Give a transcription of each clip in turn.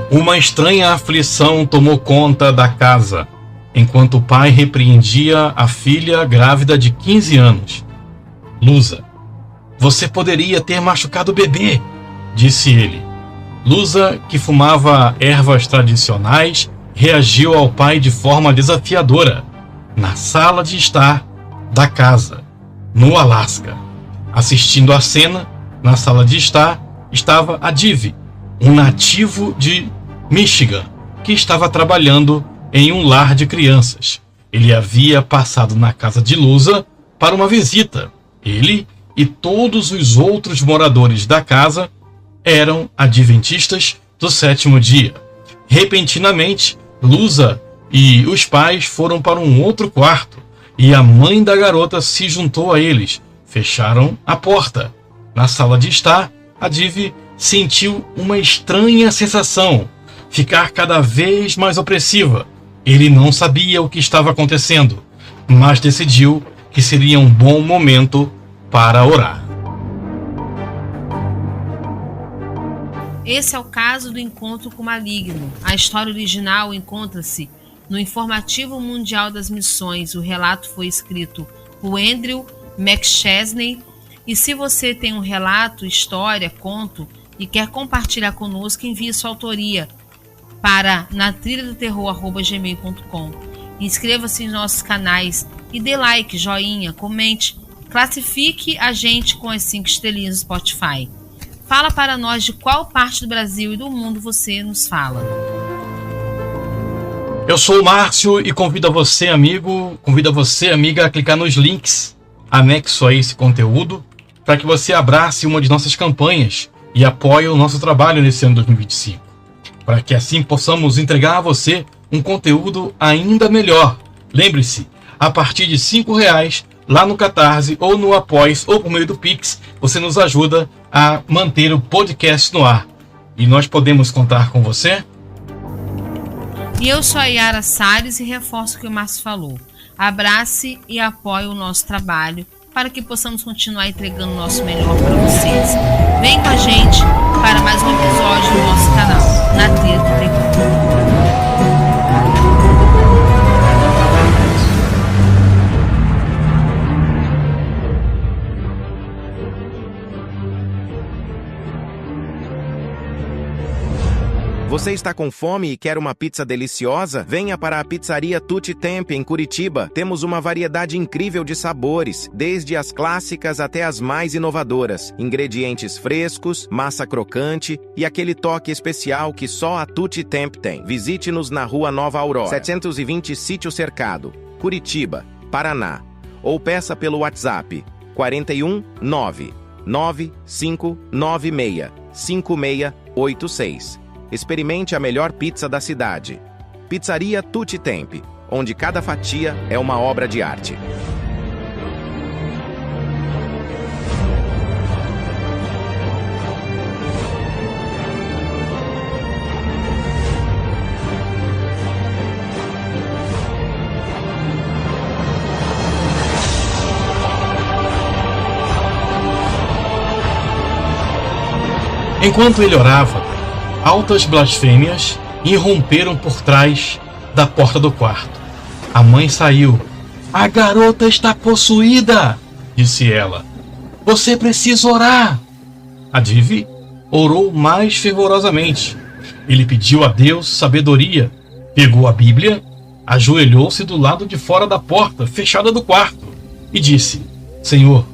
Uma estranha aflição tomou conta da casa, enquanto o pai repreendia a filha grávida de 15 anos. Lusa, você poderia ter machucado o bebê, disse ele. Lusa, que fumava ervas tradicionais, reagiu ao pai de forma desafiadora, na sala de estar da casa, no Alasca. Assistindo à cena, na sala de estar, estava Adiv, um nativo de Michigan, que estava trabalhando em um lar de crianças. Ele havia passado na casa de Lusa para uma visita. Ele e todos os outros moradores da casa eram adventistas do sétimo dia. Repentinamente, Lusa e os pais foram para um outro quarto e a mãe da garota se juntou a eles. Fecharam a porta. Na sala de estar, Adiv sentiu uma estranha sensação, ficar cada vez mais opressiva. Ele não sabia o que estava acontecendo, mas decidiu que seria um bom momento para orar. Esse é o caso do encontro com o maligno. A história original encontra-se no Informativo Mundial das Missões. O relato foi escrito por Andrew McChesney. E se você tem um relato, história, conto e quer compartilhar conosco, envie sua autoria para natrilhadoterror@gmail.com. Inscreva-se em nossos canais e dê like, joinha, comente. Classifique a gente com as 5 estrelinhas no Spotify. Fala para nós de qual parte do Brasil e do mundo você nos fala. Eu sou o Márcio e convido você, amigo, amiga, a clicar nos links anexo a esse conteúdo para que você abrace uma de nossas campanhas e apoie o nosso trabalho nesse ano 2025. Para que assim possamos entregar a você um conteúdo ainda melhor. Lembre-se, a partir de R$5 lá no Catarse ou no Apoies ou por meio do Pix, você nos ajuda a manter o podcast no ar. E nós podemos contar com você? E eu sou a Yara Salles e reforço o que o Márcio falou. Abrace e apoie o nosso trabalho para que possamos continuar entregando o nosso melhor para vocês. Vem com a gente para mais um episódio do nosso canal, Na Trilha do Terror. Você está com fome e quer uma pizza deliciosa? Venha para a Pizzaria Tutti Tempi, em Curitiba. Temos uma variedade incrível de sabores, desde as clássicas até as mais inovadoras. Ingredientes frescos, massa crocante e aquele toque especial que só a Tutti Tempi tem. Visite-nos na Rua Nova Aurora, 720 Sítio Cercado, Curitiba, Paraná. Ou peça pelo WhatsApp 41 99596 5686. Experimente a melhor pizza da cidade. Pizzaria Tutti Tempi, onde cada fatia é uma obra de arte. Enquanto ele orava, altas blasfêmias irromperam por trás da porta do quarto. A mãe saiu. "A garota está possuída", disse ela. "Você precisa orar." Adiv orou mais fervorosamente. Ele pediu a Deus sabedoria, pegou a Bíblia, ajoelhou-se do lado de fora da porta fechada do quarto e disse: "Senhor,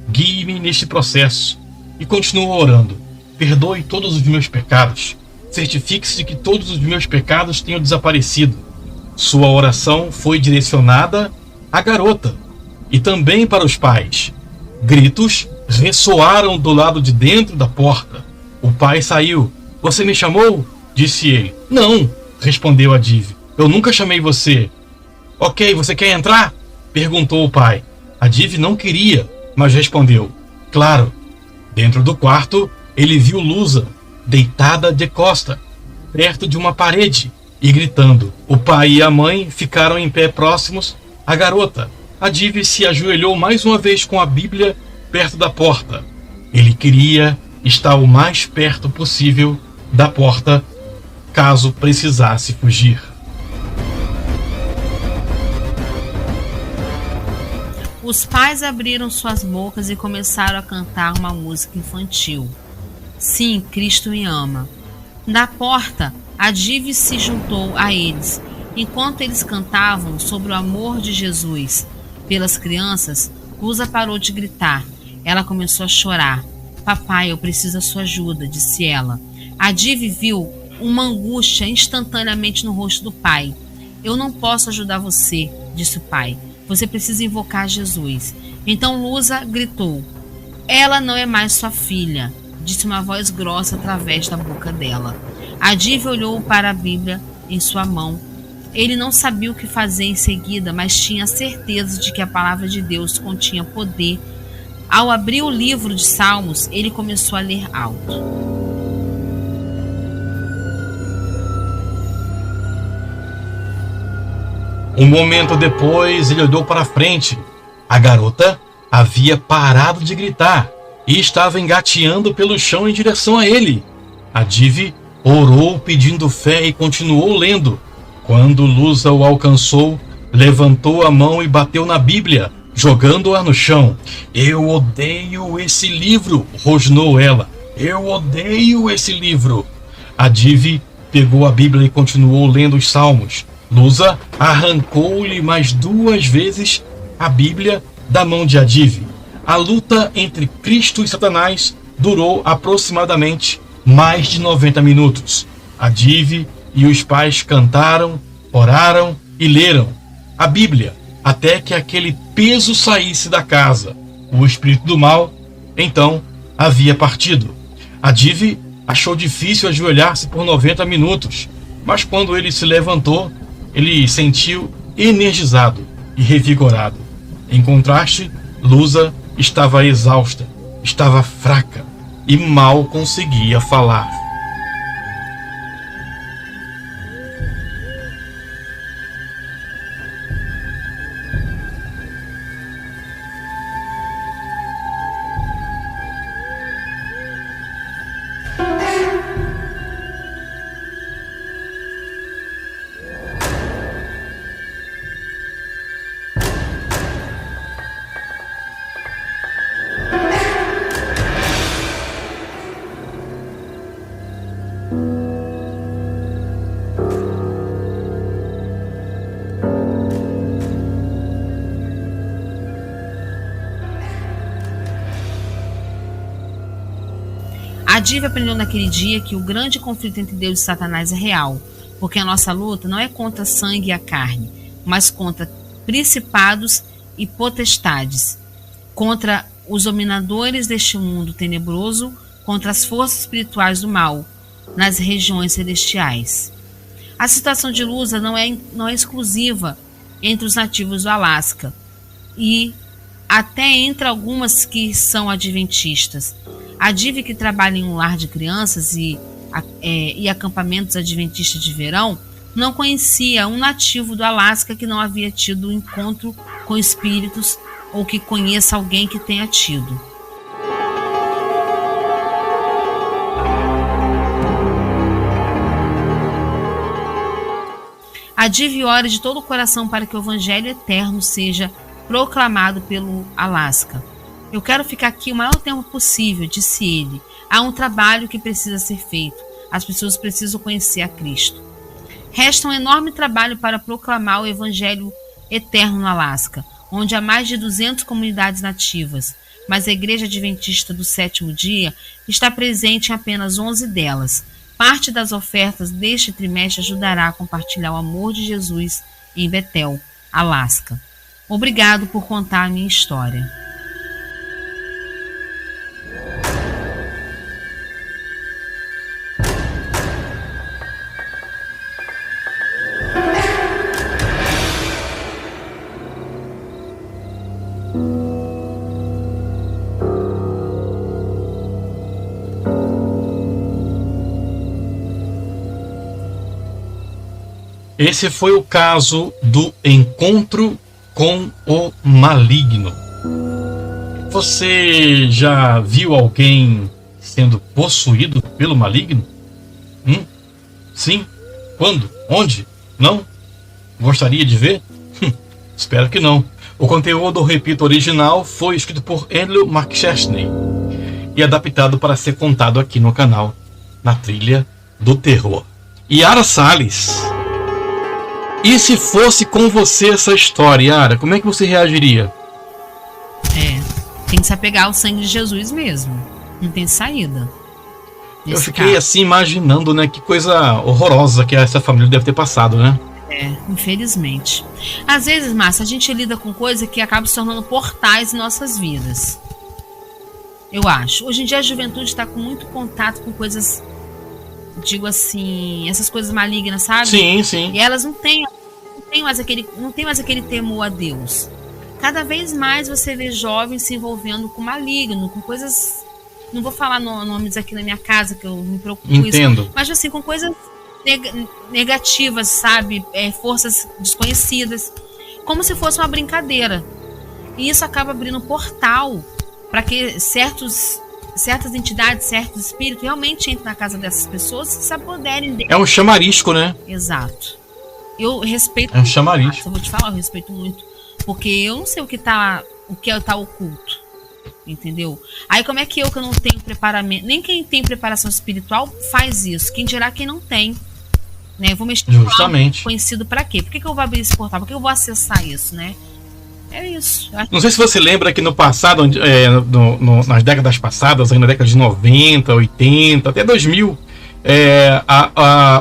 guie-me neste processo." E continuou orando: "Perdoe todos os meus pecados. Certifique-se de que todos os meus pecados tenham desaparecido." Sua oração foi direcionada à garota e também para os pais. Gritos ressoaram do lado de dentro da porta. O pai saiu. "Você me chamou?" disse ele. "Não", respondeu Adiv. "Eu nunca chamei você." "Ok, você quer entrar?" perguntou o pai. Adiv não queria, mas respondeu: "Claro." Dentro do quarto, ele viu Lusa deitada de costa, perto de uma parede, e gritando. O pai e a mãe ficaram em pé próximos à garota. Adiv se ajoelhou mais uma vez com a Bíblia perto da porta. Ele queria estar o mais perto possível da porta caso precisasse fugir. Os pais abriram suas bocas e começaram a cantar uma música infantil. Sim, Cristo me ama. Da porta, a Dive se juntou a eles. Enquanto eles cantavam sobre o amor de Jesus pelas crianças, Lusa parou de gritar. Ela começou a chorar. Papai, eu preciso da sua ajuda, disse ela. A Dive viu uma angústia instantaneamente no rosto do pai. Eu não posso ajudar você, disse o pai. Você precisa invocar Jesus. Então Lusa gritou. Ela não é mais sua filha, disse uma voz grossa através da boca dela. A Dive olhou para a Bíblia em sua mão. Ele não sabia o que fazer em seguida, mas tinha certeza de que a palavra de Deus continha poder. Ao abrir o livro de Salmos, ele começou a ler alto. Um momento depois, ele olhou para frente. A garota havia parado de gritar e estava engateando pelo chão em direção a ele. A Dive orou pedindo fé e continuou lendo. Quando Lusa o alcançou, levantou a mão e bateu na Bíblia, jogando-a no chão. Eu odeio esse livro, rosnou ela. Eu odeio esse livro. A Dive pegou a Bíblia e continuou lendo os Salmos. Lusa arrancou-lhe mais 2 vezes a Bíblia da mão de Dive. A luta entre Cristo e Satanás durou aproximadamente mais de 90 minutos. A Dive e os pais cantaram, oraram e leram a Bíblia até que aquele peso saísse da casa. O espírito do mal, então, havia partido. A Dive achou difícil ajoelhar-se por 90 minutos, mas quando ele se levantou, ele sentiu energizado e revigorado. Em contraste, Lusa estava exausta, estava fraca e mal conseguia falar. A Dive aprendeu naquele dia que o grande conflito entre Deus e Satanás é real, porque a nossa luta não é contra sangue e a carne, mas contra principados e potestades, contra os dominadores deste mundo tenebroso, contra as forças espirituais do mal nas regiões celestiais. A situação de Lusa não é exclusiva entre os nativos do Alasca e até entre algumas que são adventistas. A Dive, que trabalha em um lar de crianças e acampamentos adventistas de verão, não conhecia um nativo do Alasca que não havia tido um encontro com espíritos ou que conheça alguém que tenha tido. A Dive ora de todo o coração para que o Evangelho eterno seja proclamado pelo Alasca. Eu quero ficar aqui o maior tempo possível, disse ele. Há um trabalho que precisa ser feito. As pessoas precisam conhecer a Cristo. Resta um enorme trabalho para proclamar o Evangelho eterno no Alasca, onde há mais de 200 comunidades nativas, mas a Igreja Adventista do Sétimo Dia está presente em apenas 11 delas. Parte das ofertas deste trimestre ajudará a compartilhar o amor de Jesus em Bethel, Alasca. Obrigado por contar a minha história. Esse foi o caso do encontro com o maligno. Você já viu alguém sendo possuído pelo maligno? Sim? Quando? Onde? Não? Gostaria de ver? Espero que não. O conteúdo, repito, original foi escrito por Andrew McChesney e adaptado para ser contado aqui no canal, na Trilha do Terror. Yara Salles. E se fosse com você essa história, Yara, como é que você reagiria? Tem que se apegar ao sangue de Jesus mesmo. Não tem saída. Eu fiquei assim imaginando, né? Que coisa horrorosa que essa família deve ter passado, né? Infelizmente. Às vezes, Márcia, a gente lida com coisa que acaba se tornando portais em nossas vidas. Eu acho. Hoje em dia a juventude está com muito contato com coisas, digo assim, essas coisas malignas, sabe? Sim, sim. E elas não têm mais aquele temor a Deus. Cada vez mais você vê jovens se envolvendo com maligno, com coisas... Não vou falar nomes aqui na minha casa, que eu me preocupo com Entendo. isso. Mas assim, com coisas negativas, sabe? Forças desconhecidas. Como se fosse uma brincadeira. E isso acaba abrindo um portal para que certas entidades, certos espíritos realmente entrem na casa dessas pessoas e se apoderem deles. É um chamarisco, né? Exato. Eu respeito. É um chamarisco. Eu vou te falar, eu respeito muito. Porque eu não sei o que tá oculto. Entendeu? Aí como é que eu não tenho preparamento, nem quem tem preparação espiritual faz isso, quem dirá quem não tem, né? Eu vou mexer com algo conhecido pra quê? Por que eu vou abrir esse portal? Por que eu vou acessar isso, né? É isso. Não sei se você lembra que no passado, nas décadas passadas, aí na década de 90, 80, até 2000,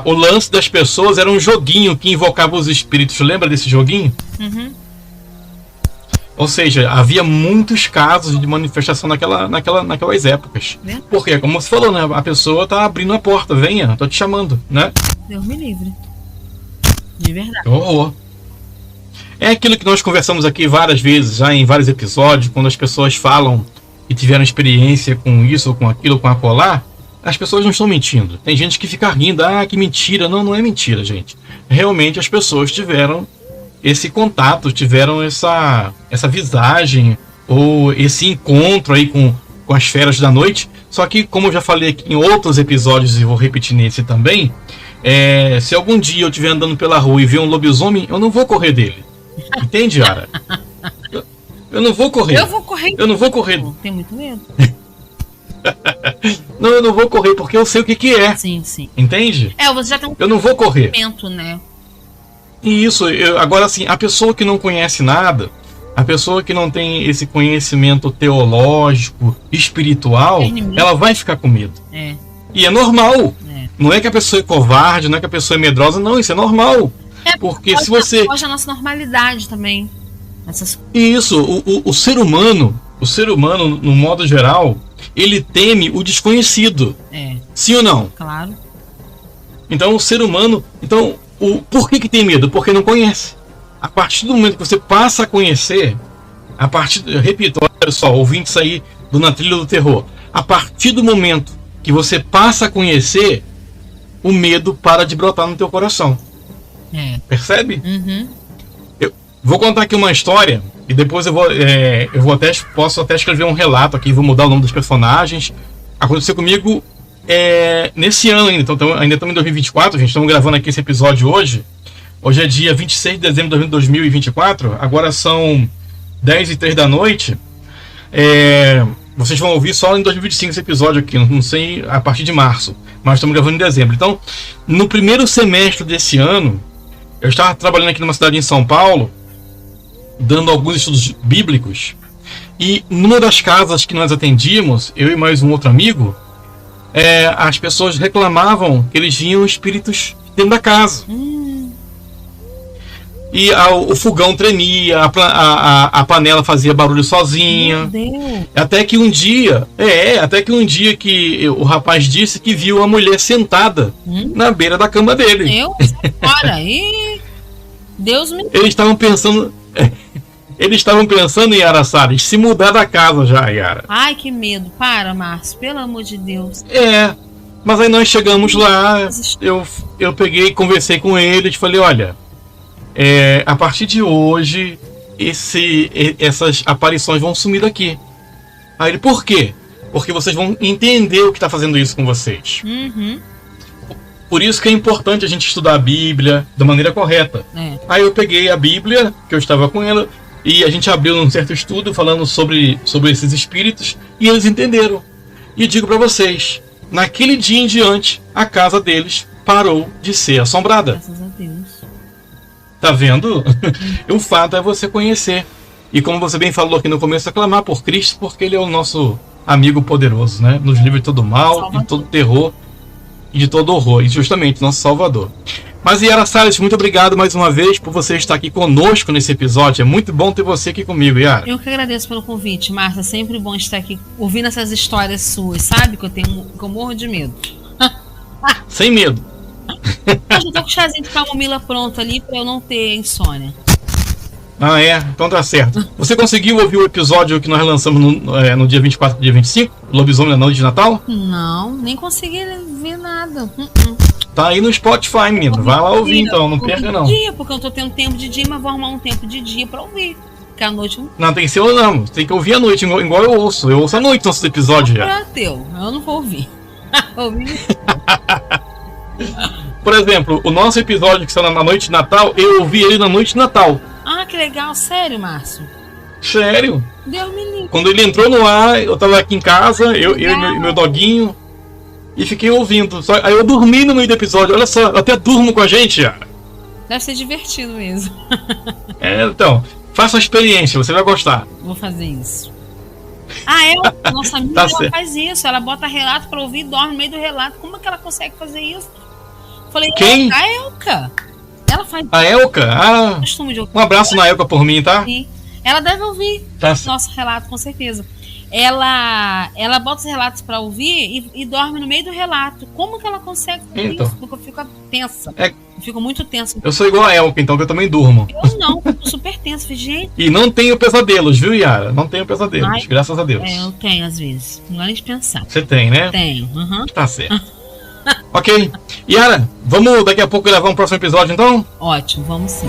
o lance das pessoas era um joguinho que invocava os espíritos. Lembra desse joguinho? Uhum. Ou seja, havia muitos casos de manifestação naquelas épocas. Porque, como você falou, né? A pessoa tá abrindo a porta, venha, tô te chamando, né? Deus me livre. De verdade. Horror. É aquilo que nós conversamos aqui várias vezes, já em vários episódios, quando as pessoas falam que tiveram experiência com isso, ou com aquilo, com acolá, as pessoas não estão mentindo. Tem gente que fica rindo, que mentira. Não, não é mentira, gente. Realmente as pessoas tiveram esse contato, tiveram essa visagem ou esse encontro aí com as feras da noite. Só que, como eu já falei aqui em outros episódios e vou repetir nesse também, se algum dia eu estiver andando pela rua e ver um lobisomem, eu não vou correr dele. Entende, Yara? Eu não vou correr. Eu vou correr. Eu não vou correr. Tenho muito medo. Não, eu não vou correr porque eu sei o que é. Sim, sim. Entende? Você já tem eu não vou correr. Né? E isso, agora assim, a pessoa que não conhece nada, a pessoa que não tem esse conhecimento teológico, espiritual, ela vai ficar com medo. E é normal. Não é que a pessoa é covarde, não é que a pessoa é medrosa, não, isso é normal. Porque se você... Foge a nossa normalidade também. Isso, o ser humano, no modo geral, ele teme o desconhecido. Sim ou não? Claro. Então o ser humano... Por que tem medo? Porque não conhece. A partir do momento que você passa a conhecer, repito, olha só, ouvintes aí Na Trilha do Terror, a partir do momento que você passa a conhecer, o medo para de brotar no teu coração. Percebe? Uhum. Eu vou contar aqui uma história e depois posso até escrever um relato aqui, vou mudar o nome dos personagens. Aconteceu comigo nesse ano ainda, então ainda estamos em 2024, gente, estamos gravando aqui esse episódio hoje. Hoje é dia 26 de dezembro de 2024, agora são 10h03 da noite. Vocês vão ouvir só em 2025 esse episódio aqui, não sei a partir de março, mas estamos gravando em dezembro. Então, no primeiro semestre desse ano, eu estava trabalhando aqui numa cidade em São Paulo, dando alguns estudos bíblicos, e numa das casas que nós atendíamos, eu e mais um outro amigo, as pessoas reclamavam que eles viam espíritos dentro da casa. E o fogão tremia, a panela fazia barulho sozinha. Meu Deus. Até que um dia que o rapaz disse que viu a mulher sentada na beira da cama dele. Deus me... Eles estavam pensando em Yara Salles, se mudar da casa já, Yara. Ai, que medo. Para, Márcio, pelo amor de Deus. Mas aí nós chegamos lá, eu peguei e conversei com eles, falei, olha, a partir de hoje essas aparições vão sumir daqui. Aí ele, por quê? Porque vocês vão entender o que está fazendo isso com vocês. Por isso que é importante a gente estudar a Bíblia da maneira correta. Aí eu peguei a Bíblia, que eu estava com ela, e a gente abriu um certo estudo falando sobre esses espíritos, e eles entenderam. E digo para vocês, naquele dia em diante, a casa deles parou de ser assombrada. Graças a Deus. Tá vendo? O fato é você conhecer. E como você bem falou aqui no começo, aclamar por Cristo, porque Ele é o nosso amigo poderoso, né? Nos livra de todo mal, de todo terror e de todo horror. E justamente, nosso Salvador. Mas Yara Salles, muito obrigado mais uma vez por você estar aqui conosco nesse episódio. É muito bom ter você aqui comigo, Yara. Eu que agradeço pelo convite, Márcia. É sempre bom estar aqui ouvindo essas histórias suas, sabe? Que eu morro de medo. Sem medo. Eu já tô com o chazinho de camomila pronto ali pra eu não ter insônia. Ah, é? Então tá certo. Você conseguiu ouvir o episódio que nós lançamos no dia 24 e dia 25? Lobisomem na Noite de Natal? Não, nem consegui ver nada. Tá aí no Spotify, menino. Vai lá ouvir então, não perca não. Dia, porque eu tô tendo tempo de dia, mas vou arrumar um tempo de dia pra ouvir. Porque à noite não tem que ser não. Tem que ouvir à noite, igual eu ouço. Eu ouço à noite nossos episódios já. É teu, eu não vou ouvir. Por exemplo, o nosso episódio que saiu na noite de Natal, eu ouvi ele na noite de Natal. Ah, que legal, sério, Márcio? Sério? Deus me livre. Quando ele entrou no ar, eu tava aqui em casa, eu e meu doguinho, e fiquei ouvindo. Aí eu dormi no meio do episódio, olha só, eu até durmo com a gente, Yara. Deve ser divertido mesmo. Então, faça a experiência, você vai gostar. Vou fazer isso. Nossa amiga, Tá ela certo. faz isso, ela bota relato pra ouvir e dorme no meio do relato. Como é que ela consegue fazer isso? Falei, Quem? A Elka. Ela faz A Elka? costume de ouvir. Um abraço na Elka por mim, tá? Ela deve ouvir Tá. nosso relato, com certeza. Ela bota os relatos pra ouvir e dorme no meio do relato. Como que ela consegue fazer Então. isso? Porque eu fico tensa. É. Eu fico muito tensa. Eu sou igual a Elka, então, que eu também durmo. Eu não, eu fico super tensa. Falei, gente, E não tenho pesadelos, viu, Yara? Não tenho pesadelos, Ai. graças a Deus. eu tenho às vezes. Não é nem de pensar. Você tem, né? Tenho, aham. Tá certo. Ok. Yara, vamos daqui a pouco gravar um próximo episódio, então? Ótimo, vamos sim.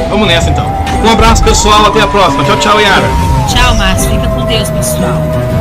Vamos nessa, então. Um abraço, pessoal. Até a próxima. Tchau, tchau, Yara. Tchau, Márcio. Fica com Deus, pessoal.